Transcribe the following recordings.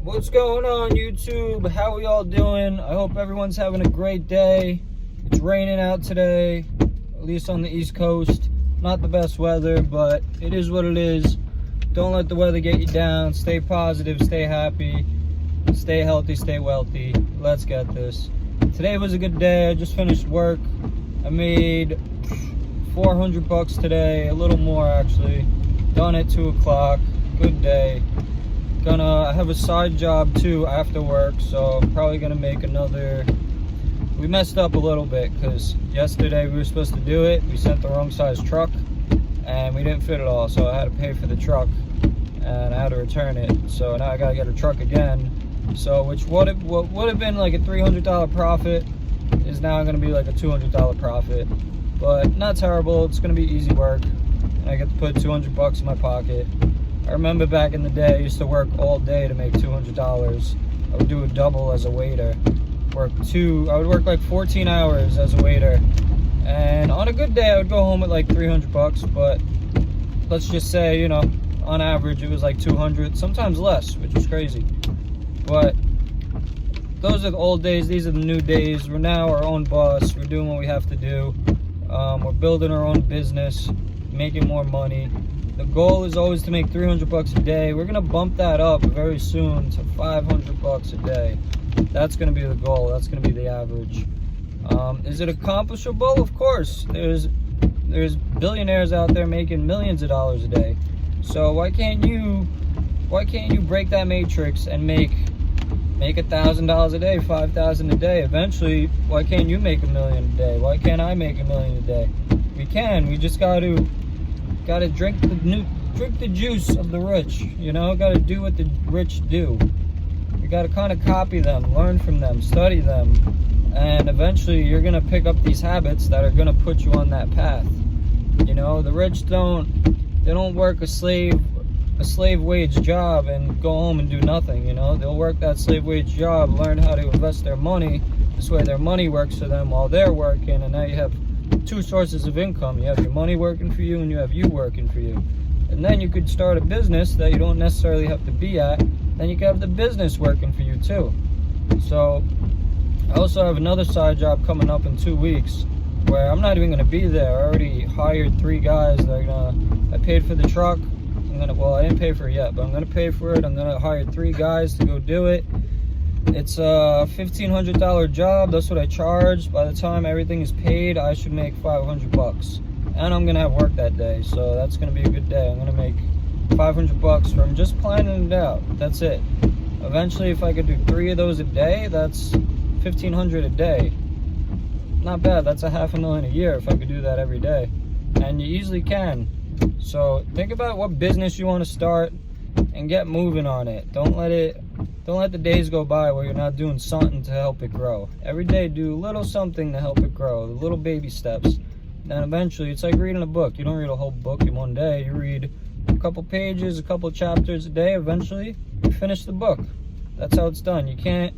What's going on, YouTube? How are y'all doing? I hope everyone's having a great day. It's raining out today, at least on the East Coast. Not the best weather, but it is what it is. Don't let the weather get you down. Stay positive, stay happy, stay healthy, stay wealthy. Let's get this. Today was a good day. I just finished work. I made $400 today, a little more actually. Done at 2 o'clock. Good day. I have a side job too after work, so I'm probably gonna make another. We messed up a little bit because yesterday we were supposed to do it. We sent the wrong size truck and we didn't fit it all, so I had to pay for the truck and I had to return it. So now I gotta get a truck again. So what would have been like a $300 profit is now gonna be like a $200 profit, but not terrible. It's gonna be easy work and I get to put $200 in my pocket. I remember back in the day, I used to work all day to make $200. I would do a double as a waiter. I would work like 14 hours as a waiter. And on a good day, I would go home with like $300, but let's just say, on average, it was like 200, sometimes less, which is crazy. But those are the old days, these are the new days. We're now our own boss, we're doing what we have to do. We're building our own business, making more money. The goal is always to make $300 a day. We're gonna bump that up very soon to $500 a day. That's gonna be the goal. That's gonna be the average. Is it accomplishable? Of course. There's billionaires out there making millions of dollars a day. So why can't you break that matrix and make $1,000 a day, $5,000 a day? Eventually, why can't you make $1 million a day? Why can't I make $1 million a day? We can. We just gotta drink the juice of the rich, gotta do what the rich do. You gotta kind of copy them, learn from them, study them, and eventually you're gonna pick up these habits that are gonna put you on that path. The rich don't work a slave wage job and go home and do nothing. They'll work that slave wage job, learn how to invest their money. This way their money works for them while they're working, and now you have two sources of income. You have your money working for you and you have you working for you. And then you could start a business that you don't necessarily have to be at. Then you can have the business working for you too. So I also have another side job coming up in 2 weeks where I'm not even going to be there. I already hired 3 guys that I paid for the truck. I didn't pay for it yet, but I'm going to pay for it. I'm going to hire 3 guys to go do it. It's a $1,500 job. That's what I charge. By the time everything is paid, I should make $500. And I'm gonna have work that day, so that's gonna be a good day. I'm gonna make $500 from just planning it out. That's it. Eventually, if I could do 3 of those a day, that's $1,500 a day. Not bad. That's $500,000 a year if I could do that every day. And you easily can. So think about what business you want to start and get moving on it. Don't let the days go by where you're not doing something to help it grow. Every day do a little something to help it grow, the little baby steps. Then eventually, it's like reading a book. You don't read a whole book in one day. You read a couple pages, a couple chapters a day. Eventually, you finish the book. That's how it's done. You can't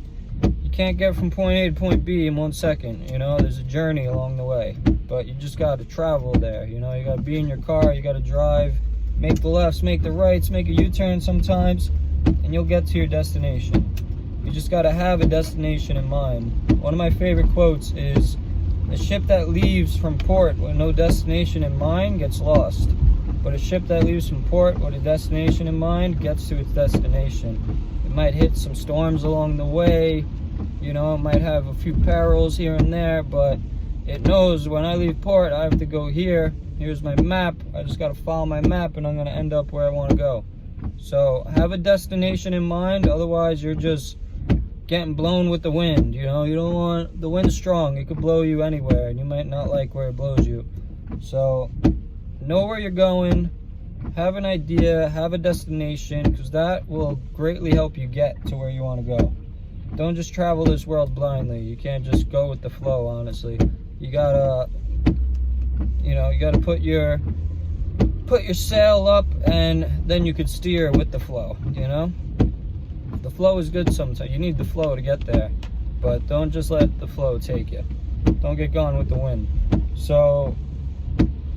get from point A to point B in 1 second. There's a journey along the way. But you just got to travel there. You got to be in your car. You got to drive. Make the lefts, make the rights, make a U-turn sometimes, and you'll get to your destination. You just got to have a destination in mind. One of my favorite quotes is, "A ship that leaves from port with no destination in mind gets lost. But a ship that leaves from port with a destination in mind gets to its destination." It might hit some storms along the way, it might have a few perils here and there, but it knows when I leave port, I have to go here. Here's my map. I just got to follow my map and I'm going to end up where I want to go. So have a destination in mind. Otherwise, you're just getting blown with the wind. You don't want the wind strong. It could blow you anywhere and you might not like where it blows you. So know where you're going. Have an idea. Have a destination, because that will greatly help you get to where you want to go. Don't just travel this world blindly. You can't just go with the flow, honestly. You gotta put your sail up, and then you could steer with the flow. The flow is good sometimes. You need the flow to get there, but don't just let the flow take you. Don't get gone with the wind. So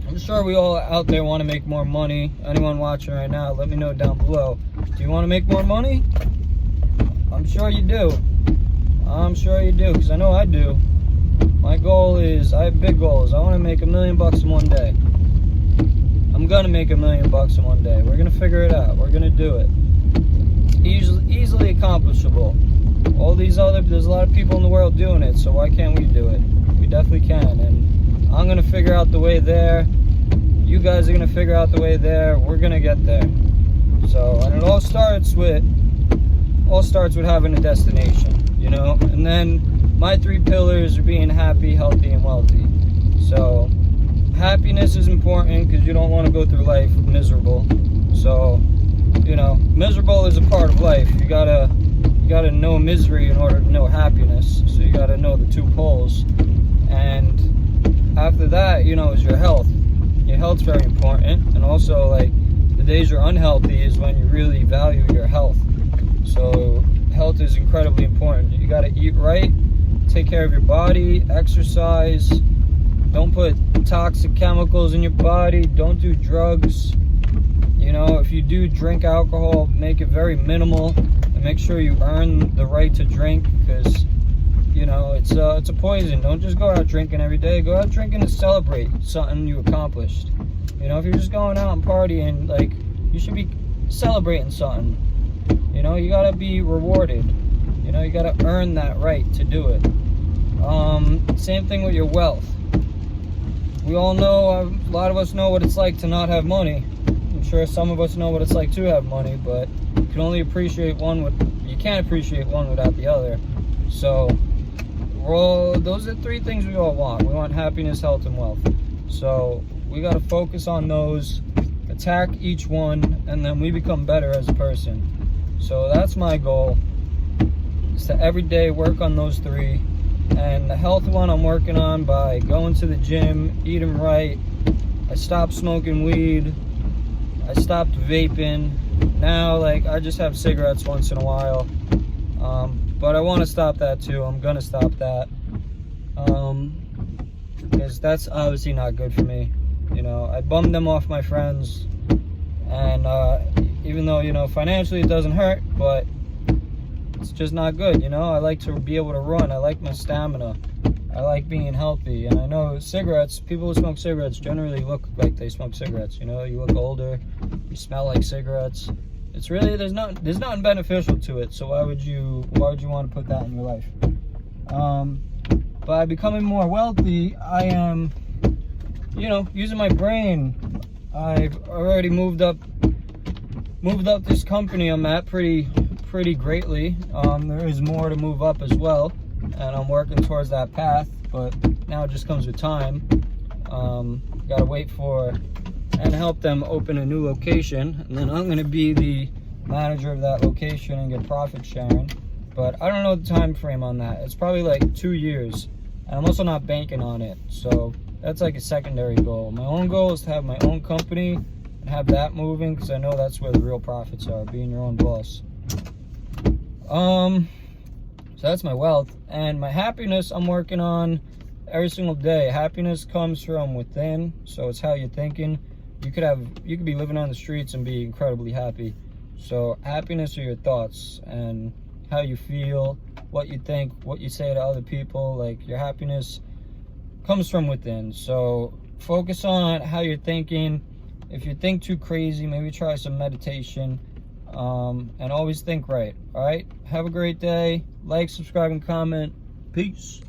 I'm sure we all out there want to make more money. Anyone watching right now, let me know down below. Do you want to make more money? I'm sure you do. I'm sure you do, because I know I do. My goal is, I have big goals. I want to make $1 million in one day. I'm going to make $1 million in one day. We're going to figure it out. We're going to do it. Easily accomplishable. There's a lot of people in the world doing it, so why can't we do it? We definitely can, and I'm going to figure out the way there. You guys are going to figure out the way there. We're going to get there. So, and it all starts with having a destination, you know? And then my 3 pillars are being happy, healthy, and wealthy. So, happiness is important because you don't want to go through life miserable. So, you know, miserable is a part of life. You gotta know misery in order to know happiness. So you gotta know the 2 poles. And after that, you know, is your health. Your health's very important. And also, like, the days you're unhealthy is when you really value your health. So health is incredibly important. You gotta eat right, take care of your body, exercise. Don't put toxic chemicals in your body. Don't do drugs. You know, if you do drink alcohol, make it very minimal, and make sure you earn the right to drink, because, you know, it's a poison. Don't just go out drinking every day. Go out drinking to celebrate something you accomplished. You know, if you're just going out and partying, like, you should be celebrating something. You know, you gotta be rewarded. You know, you gotta earn that right to do it. Same thing with your wealth. We all know, a lot of us know what it's like to not have money. I'm sure some of us know what it's like to have money, but you can only appreciate one you can't appreciate one without the other. So those are 3 things we all want. We want happiness, health, and wealth. So we got to focus on those, attack each one, and then we become better as a person. So that's my goal, is to every day work on those 3. And the health one I'm working on by going to the gym, eating right. I stopped smoking weed. I stopped vaping. Now, like, I just have cigarettes once in a while. But I want to stop that too. I'm going to stop that. Because that's obviously not good for me. You know, I bummed them off my friends. And even though, you know, financially it doesn't hurt, but it's just not good, you know? I like to be able to run. I like my stamina. I like being healthy. And I know cigarettes, people who smoke cigarettes generally look like they smoke cigarettes, you know? You look older, you smell like cigarettes. It's really, there's nothing beneficial to it. So why would you want to put that in your life? By becoming more wealthy, I am, you know, using my brain. I've already moved up this company I'm at pretty greatly. There is more to move up as well, and I'm working towards that path, but now it just comes with time. Gotta wait for and help them open a new location, and then I'm gonna be the manager of that location and get profit sharing. But I don't know the time frame on that. It's probably like 2 years, and I'm also not banking on it, so that's like a secondary goal. My own goal is to have my own company and have that moving, because I know that's where the real profits are, being your own boss. So that's my wealth. And my happiness I'm working on every single day. Happiness comes from within, so it's how you're thinking. You could be living on the streets and be incredibly happy. So happiness are your thoughts and how you feel, what you think, what you say to other people. Like, your happiness comes from within. So focus on how you're thinking. If you think too crazy, maybe try some meditation. And always think right. All right, have a great day. Like, subscribe, and comment. Peace.